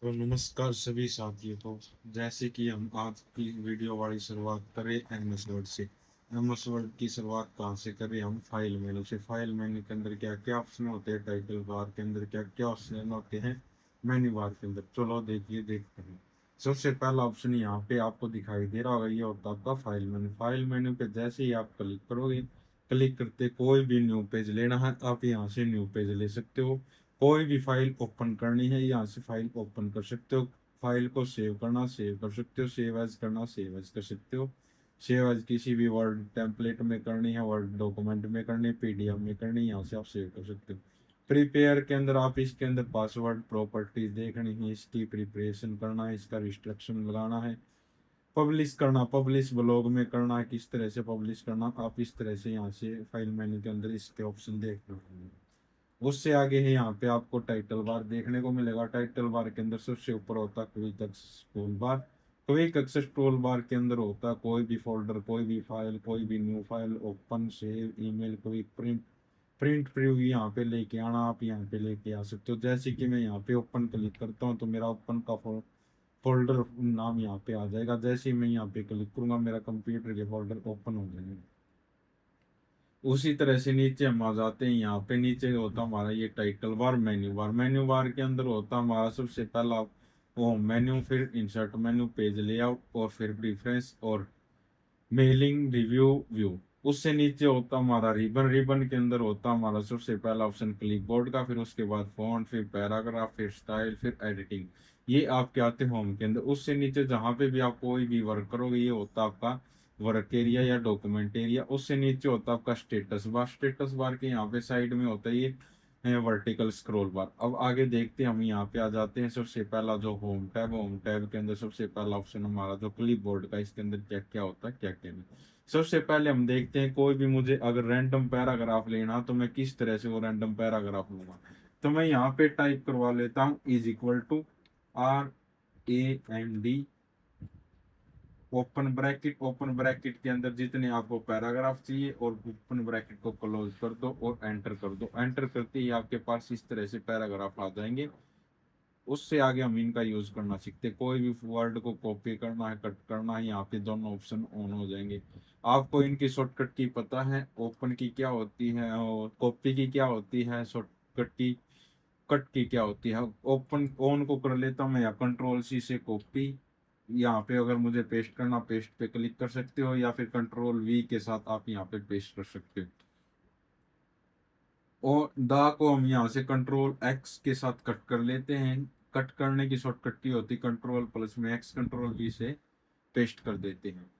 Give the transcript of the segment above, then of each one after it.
तो नमस्कार सभी साथियों को। जैसे कि हम आज की वीडियो वाली शुरुआत करें एमएस वर्ड से। एमएस वर्ड की शुरुआत कहाँ से करें? हम फाइल मेनू से। फाइल मेनू के अंदर क्या क्या ऑप्शन होते हैं, टाइटल बार के अंदर क्या क्या ऑप्शन होते हैं, मेन्यू बार के अंदर। चलो देखते हैं। सबसे पहला ऑप्शन यहाँ पे आपको दिखाई दे रहा होगा, ये होता है आपका फाइल मेनू। फाइल मेनू पे जैसे ही आप क्लिक करोगे, क्लिक करते कोई भी न्यू पेज लेना है, आप यहाँ से न्यू पेज ले सकते हो। कोई भी फाइल ओपन करनी है, यहाँ से फाइल ओपन कर सकते हो। फाइल को सेव करना, सेव कर सकते हो। सेव एज करना, सेव एज कर सकते हो। सेव एज किसी भी वर्ड टेम्पलेट में करनी है, वर्ड डॉक्यूमेंट में करनी है, पीडीएफ में करनी है, यहाँ से आप सेव कर सकते हो। प्रिपेयर के अंदर आप इसके अंदर पासवर्ड प्रॉपर्टीज देखनी है, इसकी प्रिपरेशन करना है, इसका रिस्ट्रिक्शन लगाना है। पब्लिश करना, पब्लिश ब्लॉग में करना है, किस तरह से पब्लिश करना, आप इस तरह से यहाँ से फाइल मेन्यू के अंदर इसके ऑप्शन देख रहे हैं। उससे आगे है, यहाँ पे आपको टाइटल बार देखने को मिलेगा। टाइटल बार के अंदर सबसे ऊपर होता है quick access tool bar. Quick access tool bar के अंदर होता है कोई भी फोल्डर, कोई भी फाइल, कोई भी new file, open, save, email, quick print, print preview यहाँ पे लेके आना, आप यहाँ पे लेके आ सकते हो। जैसे कि मैं यहाँ पे ओपन क्लिक करता हूँ तो मेरा ओपन का फोल्डर नाम यहाँ पे आ जाएगा। जैसे ही मैं यहाँ पे क्लिक करूंगा, मेरा कंप्यूटर के फोल्डर ओपन हो जाएंगे। उसी तरह से नीचे हम आ जाते हैं। यहाँ पे नीचे होता हमारा ये title bar, menu bar. Menu bar के अंदर होता हमारा सबसे पहला होम मेन्यू, फिर इंसर्ट मेन्यू, पेज लेआउट, और फिर प्रीफरेंस, और मेलिंग, रिव्यू, व्यू। उससे नीचे होता हमारा रिबन। रिबन के अंदर होता हमारा सबसे पहला ऑप्शन क्लिपबोर्ड का, फिर उसके बाद फॉन्ट, फिर पैराग्राफ, फिर स्टाइल, फिर एडिटिंग। ये आपके आते हैं होम के अंदर। उससे नीचे जहां पे भी आप कोई भी वर्क करोगे, ये होता आपका वर्क एरिया या डॉक्यूमेंट एरिया। उससे नीचे होता आपका स्टेटस बार। स्टेटस बार के यहाँ पे साइड में होता है ये वर्टिकल स्क्रॉल बार। अब आगे देखते हैं, हम यहाँ पे आ जाते हैं। सबसे पहला जो होम टैब, होम टैब के अंदर सबसे पहला ऑप्शन हमारा जो क्लिपबोर्ड का, इसके अंदर क्या क्या होता है, क्या क्या नहीं। सबसे पहले हम देखते हैं, कोई भी मुझे अगर रैंडम पैराग्राफ लेना तो मैं किस तरह से वो रैंडम पैराग्राफ लूंगा। तो मैं यहाँ पे टाइप करवा लेता हूँ is equal to RAND, open bracket. Open bracket के अंदर जितने आपको पैराग्राफ चाहिए, और ओपन ब्रैकेट को क्लोज कर दो और एंटर कर दो। एंटर करते ही आपके पास इस तरह से पैराग्राफ आ जाएंगे। उससे आगे हम इनका यूज करना सीखते। कोई भी वर्ड को कॉपी करना है, कट करना है, यहाँ पे दोनों ऑप्शन ऑन हो जाएंगे। आपको इनकी शॉर्टकट की पता है? ओपन की क्या होती है और कॉपी की क्या होती है, शॉर्टकट की कट की क्या होती है। ओपन ऑन को कर लेता हूँ मैं, या कंट्रोल C से कॉपी। यहाँ पे अगर मुझे पेस्ट करना, पेस्ट पे क्लिक कर सकते हो, या फिर कंट्रोल V के साथ आप यहाँ पे पेस्ट कर सकते हो। और दा को हम यहाँ से कंट्रोल X के साथ कट कर लेते हैं। कट करने की शॉर्टकट की होती कंट्रोल+X, कंट्रोल V से पेस्ट कर देते हैं।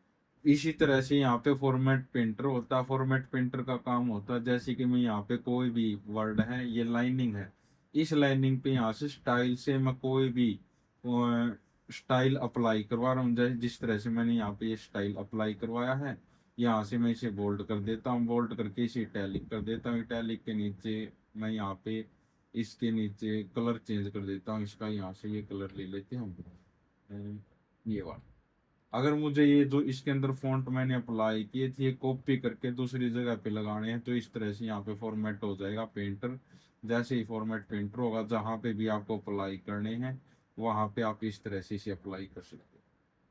इसी तरह से यहाँ पे फॉर्मेट पेंटर होता है। फॉर्मेट पेंटर का काम होता है, जैसे कि मैं यहाँ पे कोई भी वर्ड है, ये लाइनिंग है, इस लाइनिंग पे यहाँ से स्टाइल से मैं कोई भी स्टाइल अप्लाई करवा रहा हूँ। जैसे जिस तरह से मैंने यहाँ पे ये स्टाइल अप्लाई करवाया है, यहाँ से मैं इसे बोल्ड कर देता हूँ। बोल्ड करके इसे इटैलिक कर देता हूँ। इटैलिक के नीचे मैं यहाँ पे इसके नीचे कलर चेंज कर देता हूँ। इसका यहाँ से ये कलर ले लेते हैं हम, ये वाला। अगर मुझे ये जो इसके अंदर फॉन्ट मैंने अप्लाई किए थे, ये कॉपी करके दूसरी जगह पे लगाने हैं, तो इस तरह से यहाँ पे फॉर्मेट हो जाएगा पेंटर। जैसे ही फॉर्मेट पेंटर होगा, जहाँ पे भी आपको अप्लाई करने हैं, वहां पे आप इस तरह से इसे अप्लाई कर सकते हो।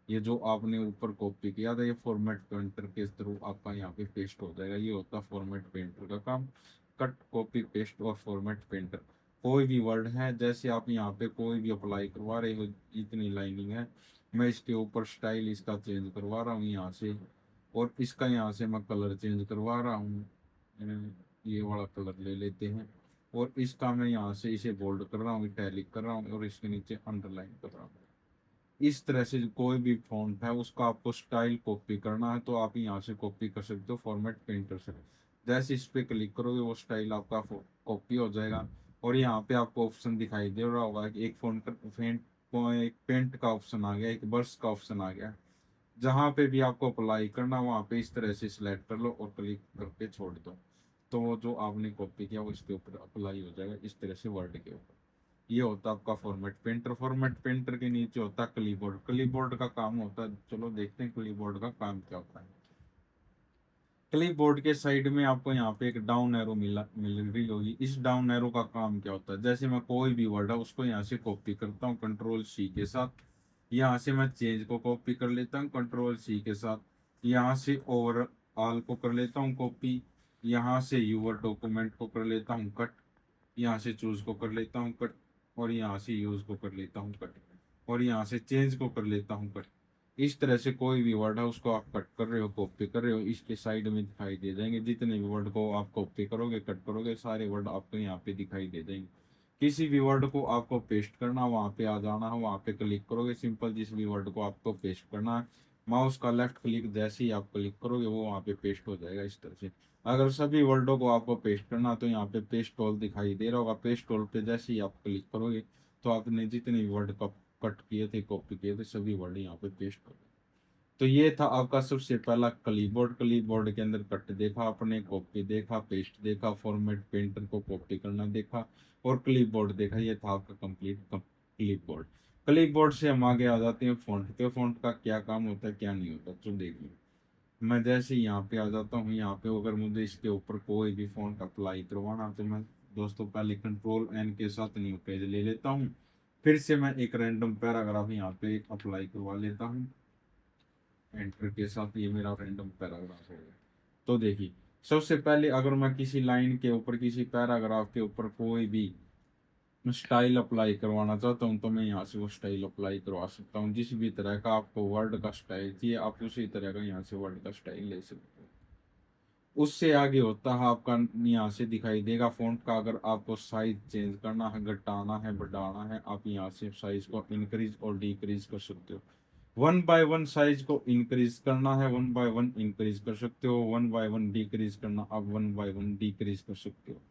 ये जो आपने ऊपर कॉपी किया था, ये फॉर्मेट पेंटर के थ्रू आपका यहाँ पे पेस्ट हो जाएगा। ये होता है फॉर्मेट पेंटर का काम। कट, कॉपी, पेस्ट और फॉर्मेट पेंटर। कोई भी वर्ड है, जैसे आप यहाँ पे कोई भी अप्लाई करवा रहे हो, इतनी लाइनिंग है, मैं इसके ऊपर स्टाइल इसका चेंज करवा रहा हूँ यहाँ से, और इसका यहाँ से मैं कलर चेंज करवा रहा हूँ। ये वाला कलर ले लेते हैं, और इसका मैं यहाँ से इसे बोल्ड कर रहा हूँ, इटैलिक कर रहा हूँ, और इसके नीचे अंडरलाइन कर रहा हूँ। इस तरह से कोई भी फॉन्ट है, उसका आपको स्टाइल कॉपी करना है, तो आप यहाँ से कॉपी कर सकते हो फॉर्मेट पेंटर से। जैसे इस पे क्लिक करोगे, वो स्टाइल आपका कॉपी हो जाएगा। और यहाँ पे आपको ऑप्शन दिखाई दे रहा होगा कि एक फॉन्ट फेंट, एक पेंट का ऑप्शन आ गया, एक ब्रश का ऑप्शन आ गया। जहाँ पे भी आपको अप्लाई करना, वहाँ पे इस तरह से सिलेक्ट कर लो और क्लिक करके छोड़ दो। तो वो जो आपने कॉपी किया वो इसके ऊपर अप्लाई हो जाएगा, इस तरह से वर्ड के ऊपर। ये होता है आपका फॉर्मेट पेंटर। फॉर्मेट पेंटर के नीचे होता है क्लीबोर्ड। क्लीबोर्ड का काम होता है, चलो देखते हैं क्लीबोर्ड का काम क्या होता है। क्लिप बोर्ड के साइड में आपको यहाँ पे एक डाउन एरो मिल रही होगी। इस डाउन एरो का काम क्या होता है, जैसे मैं कोई भी वर्ड है उसको यहाँ से कॉपी करता हूँ कंट्रोल सी के साथ, यहाँ से मैं चेंज को कॉपी कर लेता हूँ कंट्रोल सी के साथ, यहाँ से ओवर ऑल को कर लेता हूँ कॉपी, यहाँ से यूर डॉक्यूमेंट को कर लेता हूँ कट, यहाँ से चूज को कर लेता हूँ कट, और यहाँ से यूज को कर लेता हूँ कट, और यहाँ से चेंज को कर लेता हूँ कट। इस तरह से कोई भी वर्ड है उसको आप कट कर रहे हो कॉपी कर रहे हो, इसके साइड में दिखाई दे जाएंगे। जितने भी वर्ड को आप कॉपी करोगे कट करोगे सारे वर्ड आपको यहाँ पे दिखाई दे जाएंगे। किसी भी वर्ड को आपको पेस्ट करना, वहां पे आ जाना है, वहां पे क्लिक करोगे सिंपल, जिस भी वर्ड को आपको पेस्ट करना है माउस का लेफ्ट क्लिक जैसे ही आप क्लिक करोगे वो वहां पे पेस्ट हो जाएगा इस तरह से। अगर सभी वर्डों को आपको पेस्ट करना तो यहाँ पे पेस्ट टूल दिखाई दे रहा होगा, पेस्ट टूल पे जैसे ही आप क्लिक करोगे तो आपने जितने भी वर्ड को कट किए थे कॉपी किए थे सभी वर्ड यहाँ पे पेस्ट हो गए। तो ये था आपका सबसे पहला क्लिपबोर्ड। क्लिपबोर्ड के अंदर कट देखा आपने, कॉपी देखा, पेस्ट देखा, फॉर्मेट पेंटर को कॉपी करना देखा, और क्लिपबोर्ड देखा। ये था आपका कंप्लीट क्लिपबोर्ड। क्लिपबोर्ड से हम आगे आ जाते हैं फॉन्ट पे। फॉन्ट का क्या काम होता है क्या नहीं होता तो देखिए, मैं जैसे यहाँ पे आ जाता हूँ, यहाँ पे अगर मुझे इसके ऊपर कोई भी फॉन्ट अप्लाई करवाना तो मैं दोस्तों पहले कंट्रोल एन के साथ न्यू पेज ले लेता हूँ, फिर से मैं एक रैंडम पैराग्राफ यहाँ पे अप्लाई करवा लेता हूँ एंटर के साथ। ये मेरा रैंडम पैराग्राफ हो गया। तो देखिए, सबसे पहले अगर मैं किसी लाइन के ऊपर किसी पैराग्राफ के ऊपर कोई भी स्टाइल अप्लाई करवाना चाहता हूँ तो मैं यहाँ से वो स्टाइल अप्लाई करवा सकता हूँ। जिस भी तरह का आपको वर्ड का स्टाइल चाहिए आप उसी तरह का यहाँ से वर्ड का स्टाइल ले सकते हो। उससे आगे होता है आपका, यहाँ से दिखाई देगा फॉन्ट का, अगर आपको साइज चेंज करना है, घटाना है, बढ़ाना है, आप यहाँ से साइज को इंक्रीज और डिक्रीज कर सकते हो। वन बाय वन साइज को इंक्रीज करना है, वन बाय वन इंक्रीज कर सकते हो, वन बाय वन डिक्रीज करना आप वन बाय वन डिक्रीज कर सकते हो।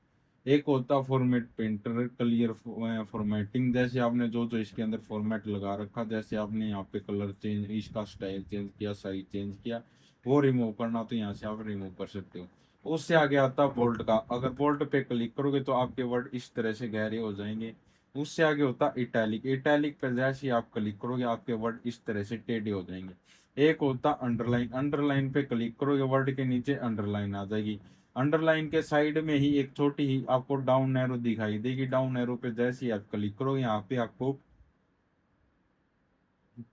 एक होता फॉर्मेट पेंटर क्लियर फॉर्मेटिंग, जैसे आपने जो जो इसके अंदर फॉर्मेट लगा रखा, जैसे आपने यहाँ पे कलर चेंज, इसका स्टाइल चेंज किया, साइज चेंज किया, वो रिमूव करना तो यहाँ से आप रिमूव कर सकते हो। उससे आगे आता बोल्ट का, अगर बोल्ट पे क्लिक करोगे तो आपके वर्ड इस तरह से गहरे हो जाएंगे। उससे आगे होता इटैलिक, इटैलिक पर जैसे ही आप क्लिक करोगे आपके वर्ड इस तरह से टेढ़े हो जाएंगे। एक होता अंडरलाइन, अंडरलाइन पे क्लिक करोगे वर्ड के नीचे अंडरलाइन आ जाएगी। अंडरलाइन के साइड में ही एक छोटी ही आपको डाउन एरो दिखाई देगी, डाउन एरो पे जैसे ही आप क्लिक करोगे यहाँ पे आपको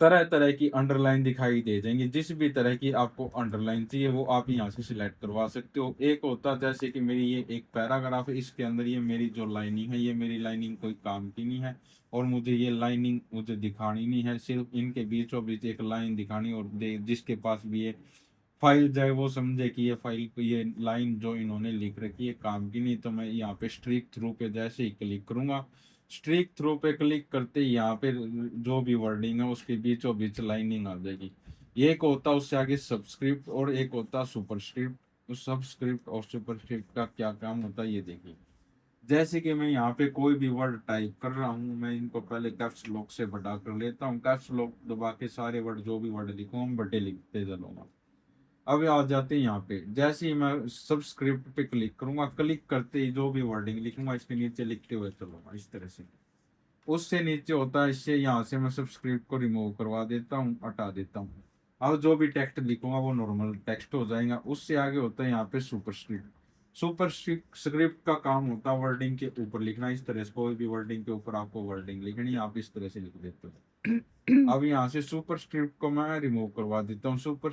तरह तरह की अंडरलाइन दिखाई दे जाएंगी। जिस भी तरह की आपको अंडरलाइन चाहिए वो आप यहाँ से सिलेक्ट करवा सकते हो। एक होता जैसे कि मेरी ये एक पैराग्राफ है, इसके अंदर ये मेरी जो लाइनिंग है ये मेरी लाइनिंग कोई काम की नहीं है, और मुझे ये लाइनिंग मुझे दिखानी नहीं है, सिर्फ इनके बीचों बीच एक लाइन दिखानी, और जिसके पास भी ये फाइल जाए वो समझे कि ये फाइल ये लाइन जो इन्होंने लिख रखी है काम की नहीं। तो मैं यहाँ पे स्ट्रीक थ्रू पे जैसे ही क्लिक करूंगा, स्ट्रीक थ्रू पे क्लिक करते ही यहाँ पे जो भी वर्डिंग है उसके बीचों बीच लाइनिंग आ जाएगी। ये एक होता उससे आगे सबस्क्रिप्ट, और एक होता सुपरस्क्रिप्ट। सबस्क्रिप्ट और सुपरस्क्रिप्ट का क्या काम होता है ये देखिए। जैसे कि मैं यहाँ पे कोई भी वर्ड टाइप कर रहा हूँ, मैं इनको पहले कैप्स लॉक से बड़ा कर लेता हूँ, कैप्स लॉक दबा के सारे वर्ड जो भी वर्ड लिखूंगा बड़े लिखते चलूंगा। अब आ जाते हैं यहाँ पे, जैसे ही मैं सबस्क्रिप्ट पे क्लिक करूंगा, क्लिक करते ही जो भी वर्डिंग लिखूंगा इसके नीचे लिखते हुए चलूंगा इस तरह से। उससे नीचे होता है, इससे यहाँ से मैं सबस्क्रिप्ट को रिमूव करवा देता हूँ, हटा देता हूँ। अब जो भी टेक्स्ट लिखूंगा वो नॉर्मल टेक्स्ट हो जाएगा। उससे आगे होता है यहाँ पे सुपरस्क्रिप्ट। सुपरस्क्रिप्ट का काम होता है वर्डिंग के ऊपर लिखना। इस तरह से कोई भी वर्डिंग के ऊपर आपको वर्डिंग लिखनी है आप इस तरह से लिख देते हो। अब यहाँ से सुपरस्क्रिप्ट को मैं रिमूव करवा देता हूँ। सुपर